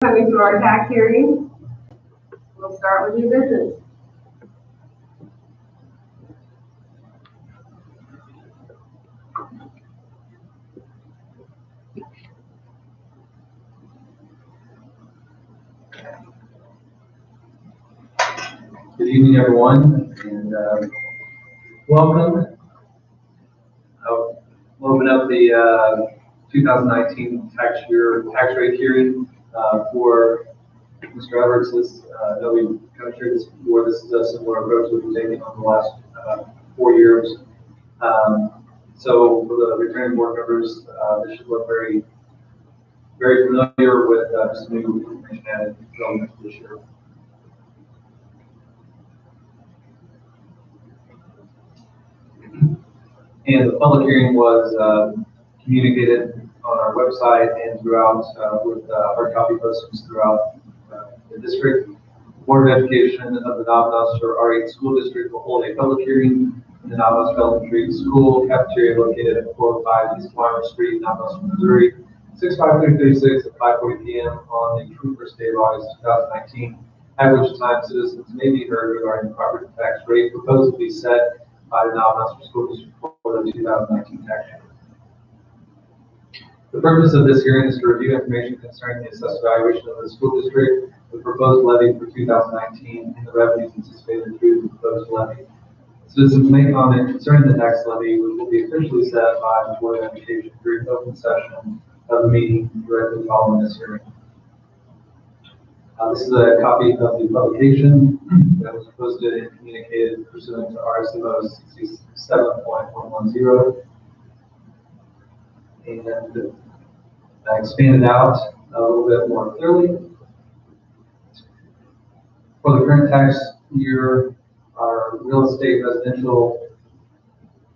Coming to our tax hearing. We'll start with new business. Good evening, everyone, and welcome. I'll open up the 2019 tax rate hearing for Mr. Everts. I know we've kind of shared this before. This is a similar approach we've been taking on the last 4 years. So for the returning board members, this should look very, very familiar with some new information added relevant to this year. And the public hearing was communicated on our website and throughout with hard copy postings throughout the district. The Board of Education of the Navajo R8 School District will hold a public hearing in the Navajo Elementary School cafeteria located at 405 East Weimar Street, Navajo, Missouri, 65336 at 5:40 p.m. on the first day of August 2019, at which time citizens may be heard regarding the property tax rate proposed to be set by the Navajo School District for the 2019 tax year. The purpose of this hearing is to review information concerning the assessed valuation of the school district, the proposed levy for 2019, and the revenues anticipated through the proposed levy. Citizens may comment concerning the tax levy, which will be officially set by the Board of Education during open session of the meeting directly following this hearing. This is a copy of the publication that was posted and communicated pursuant to RSMO 67.110 and expanded out a little bit more clearly. For the current tax year, our real estate residential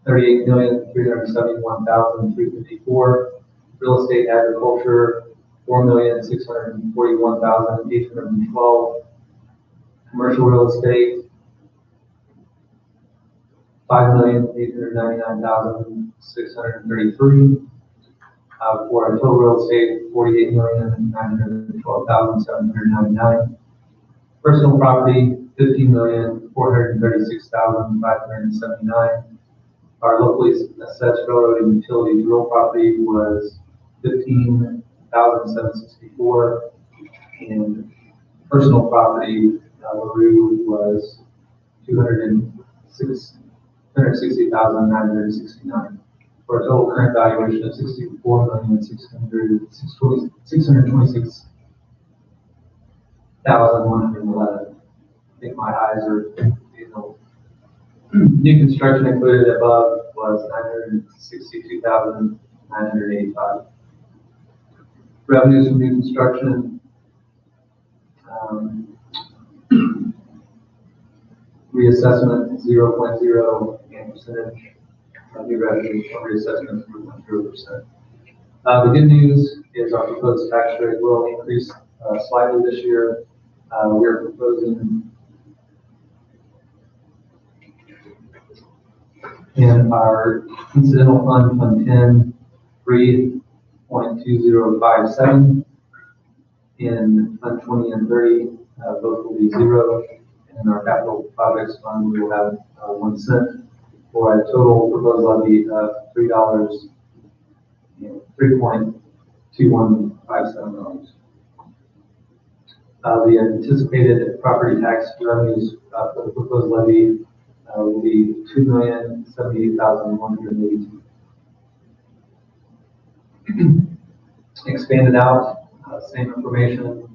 38,371,354, real estate agriculture 4,641,812, commercial real estate 5,899,633, for a total real estate 48,912,799. Personal property 15,436,579. Our locally assessed railroad and utilities real property was 15,764, and personal property LaRue was 260,969, for a total current valuation of $64,626,111. I think my eyes are getting old. New construction included above was 962,985. Revenues from new construction, reassessment 0.0, and percentage of new revenues from reassessment 3.0%. The good news is our proposed tax rate will increase slightly this year. We are proposing in our incidental fund, Fund 10, 3.2057. In Fund 20 and 30, both will be 0. In our capital projects fund, we will have 1 cent, for a total proposed levy of $3.2157. The anticipated property tax revenues for the proposed levy will be $2,078,182. Expanded out, same information.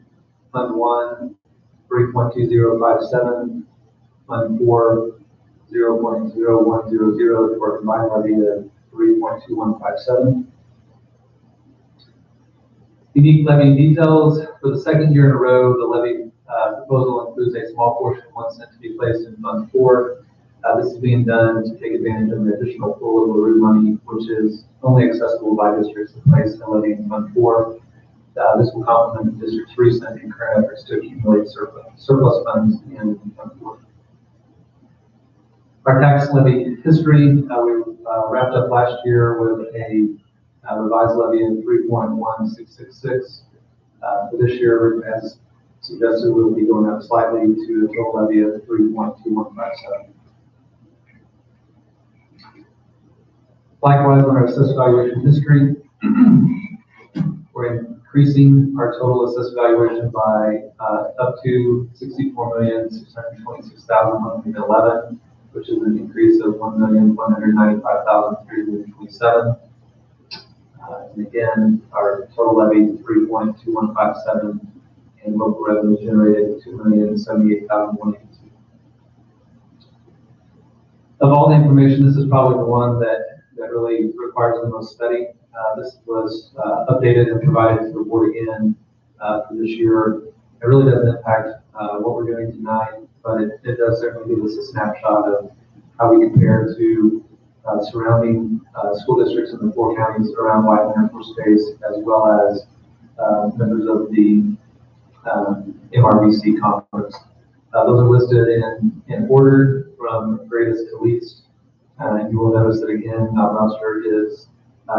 Fund 1, 3.2057. Fund 4, 0.0100, for a combined levy of 3.2157. Unique levy details. For the second year in a row, the levy proposal includes a small portion of 1 cent to be placed in Fund 4. This is being done to take advantage of the additional pool of LaRue money, which is only accessible by districts that place a levy in Fund 4. This will complement the district's recent and current efforts to accumulate surplus funds in Fund 4. Our tax levy history, we wrapped up last year with a revised levy of 3.1666. For this year, as suggested, we'll be going up slightly to a total levy of 3.2157. Likewise, on our assessed valuation history, we're increasing our total assessed valuation by up to $64,626,111, which is an increase of $1,195,327. And again, our total levy is 3.2157, and local revenue generated $2,078,182. Of all the information, this is probably the one that really requires the most study. This was updated and provided to the board again for this year. It really doesn't impact what we're doing tonight, but it does certainly give us a snapshot of how we compare to surrounding school districts in the 4 counties around Whiteman Air Force Base, as well as members of the MRBC conference. Those are listed in order from greatest to least. You will notice that again, Mount Monster is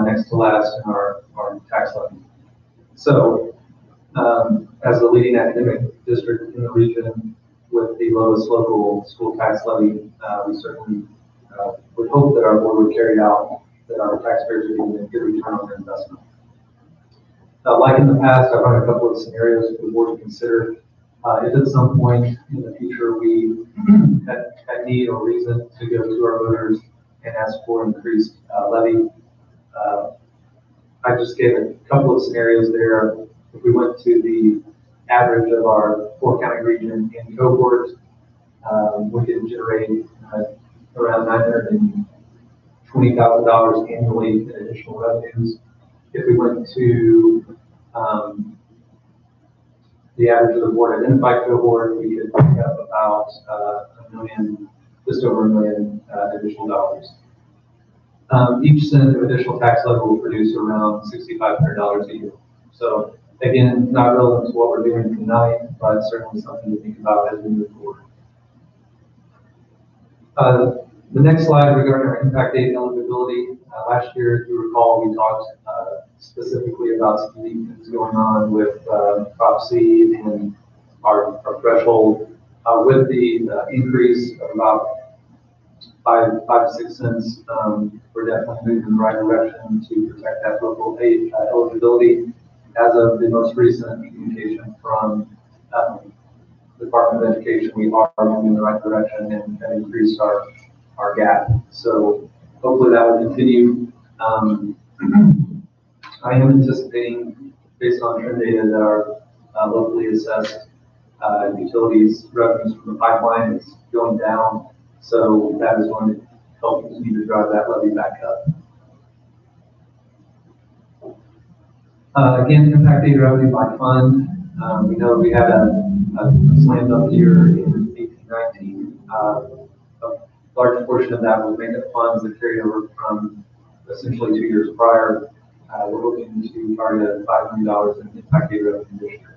next to last in our tax levy. So, as the leading academic district in the region with the lowest local school tax levy, we certainly would hope that our board would carry out that our taxpayers are getting a good return on their investment. Like in the past, I've run a couple of scenarios for the board to consider. If at some point in the future we had need or reason to go to our voters and ask for increased levy, I just gave a couple of scenarios there. If we went to the average of our 4 county region in cohort, we could generate around $920,000 annually in additional revenues. If we went to the average of the board identified cohort, we could pick up about just over $1 million additional dollars. Each cent of additional tax levy will produce around $6,500 a year. So again, not relevant to what we're doing tonight, but certainly something to think about as we move forward. The next slide regarding our impact aid eligibility. Last year, if you recall, we talked specifically about some unique things going on with Prop C and our threshold. With the increase of about 5 to 6 cents, we're definitely moving in the right direction to protect that local aid eligibility. As of the most recent communication from the Department of Education, we are moving in the right direction and increased our gap. So hopefully that will continue. I am anticipating, based on trend data, that our locally assessed utilities revenues from the pipeline is going down. So that is going to help continue to drive that levy back up. Again, impact aid revenue by fund. We know we had a slam dunk year in 1819. A large portion of that was maintenance funds that carried over from essentially 2 years prior. We're looking to target $5 million in impact aid revenue this year.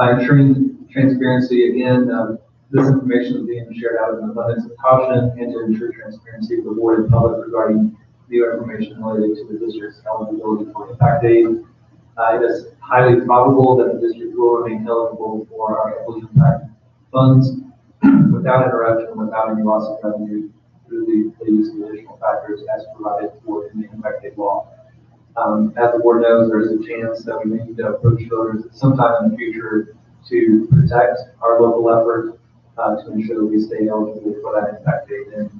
Ensuring transparency, again, this information is being shared out in an abundance of caution and to ensure transparency of the board and public regarding new information related to the district's eligibility for impact aid. It is highly probable that the district will remain eligible for our equity impact funds without interruption, without any loss of revenue through the use of additional factors as provided for in the impact aid law. As the board knows, there is a chance that we may need to approach voters sometime in the future to protect our local effort to ensure that we stay eligible for that impact aid. And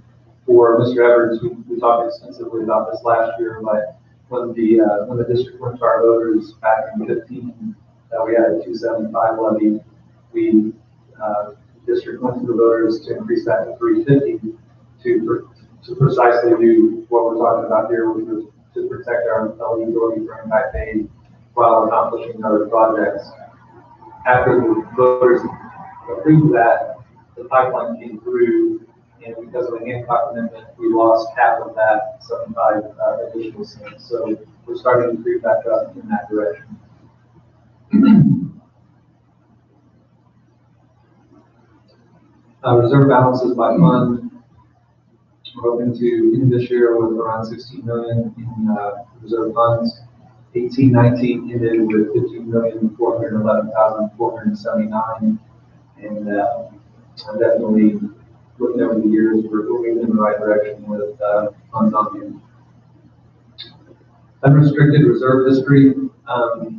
for Mr. Edwards, we talked extensively about this last year, but when the district went to our voters back in 2015, we had a 275 levy. The district went to the voters to increase that to 350 to precisely do what we're talking about here, which was to protect our eligibility for impact aid while accomplishing other projects. After the voters approved that, the pipeline came through, and because of the Hancock Amendment, we lost half of that 75 additional cents. So we're starting to creep back up in that direction. Reserve balances by fund. We're hoping to end this year with around $16 million in reserve funds. 18-19 ended with 15,411,479, and I'm definitely looking over the years, we're moving in the right direction with funds on hand. Unrestricted reserve history.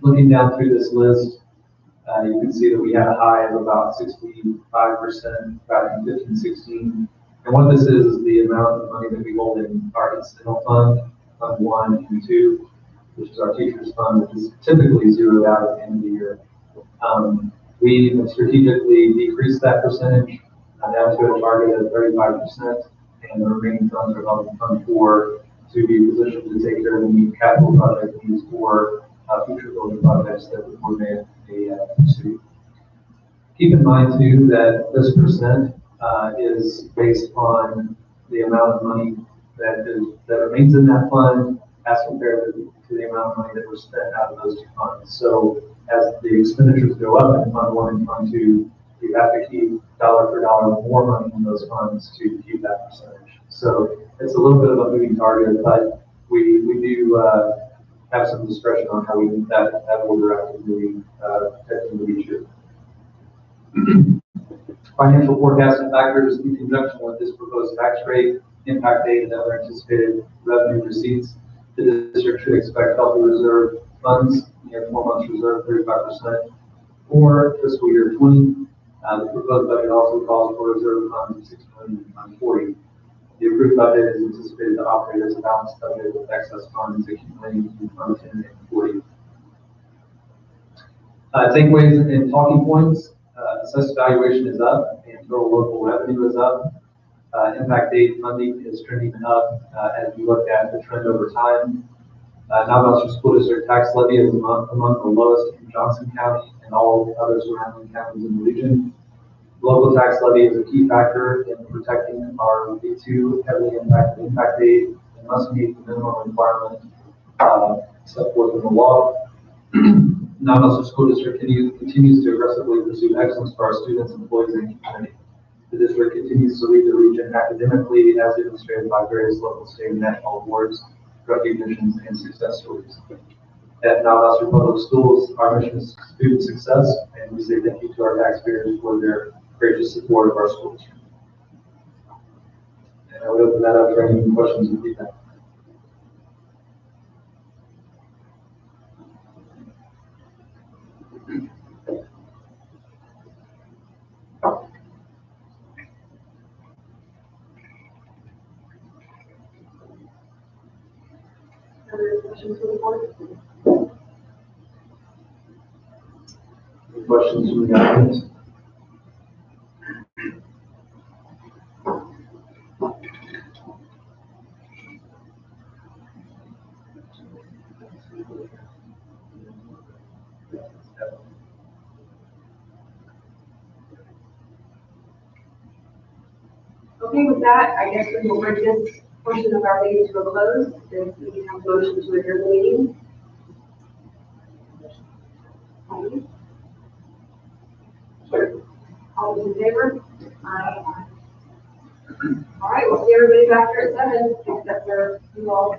Looking down through this list, you can see that we had a high of about 65% back in 15-16. And what this is the amount of money that we hold in our incidental fund, Fund 1 and 2, which is our teachers fund, which is typically zeroed out at the end of the year. We have strategically decreased that percentage down to a target of 35%, and the remaining funds are held in Fund 4 to be positioned to take care of any capital project needs for future building projects that the board may pursue. Keep in mind too that this percent is based on the amount of money that remains in that fund as compared to the amount of money that was spent out of those two funds. So as the expenditures go up in Fund 1 and Fund 2, you have to keep dollar for dollar more money in those funds to keep that percentage. So it's a little bit of a moving target, but we do have some discretion on how we keep that order out at the end of each year. Financial forecasting factors in conjunction with this proposed tax rate, impact date, and other anticipated revenue receipts. The district should expect healthy reserve funds, near 4 months reserve, 35%, for fiscal year 20. The proposed budget also calls for reserve funds of $6,040,000. The approved budget is anticipated to operate as a balanced budget with excess funds accumulating between Fund 10 and 40. Takeaways and talking points. Assessed valuation is up and total local revenue is up. Impact date funding is trending up as we look at the trend over time. Navajo School District tax levy is among the lowest in Johnson County and all other surrounding counties in the region. Local tax levy is a key factor in protecting our B2 heavily impacted impact date and must meet the minimum requirement set forth in the law. Navajo School District continues to aggressively pursue excellence for our students, employees, and community. The district continues to lead the region academically as demonstrated by various local, state, and national awards, recognitions, and success stories. At Navajo Public Schools, our mission is student success, and we say thank you to our taxpayers for their gracious support of our school district. And I would open that up for any questions and feedback. Other questions from the board? Any questions from the audience? Okay, with that, I guess we will bring this portion of our meeting to a close. If we can have a motion to adjourn the meeting. All those in favor? Aye. All right, we'll see everybody back here at 7, except for you all.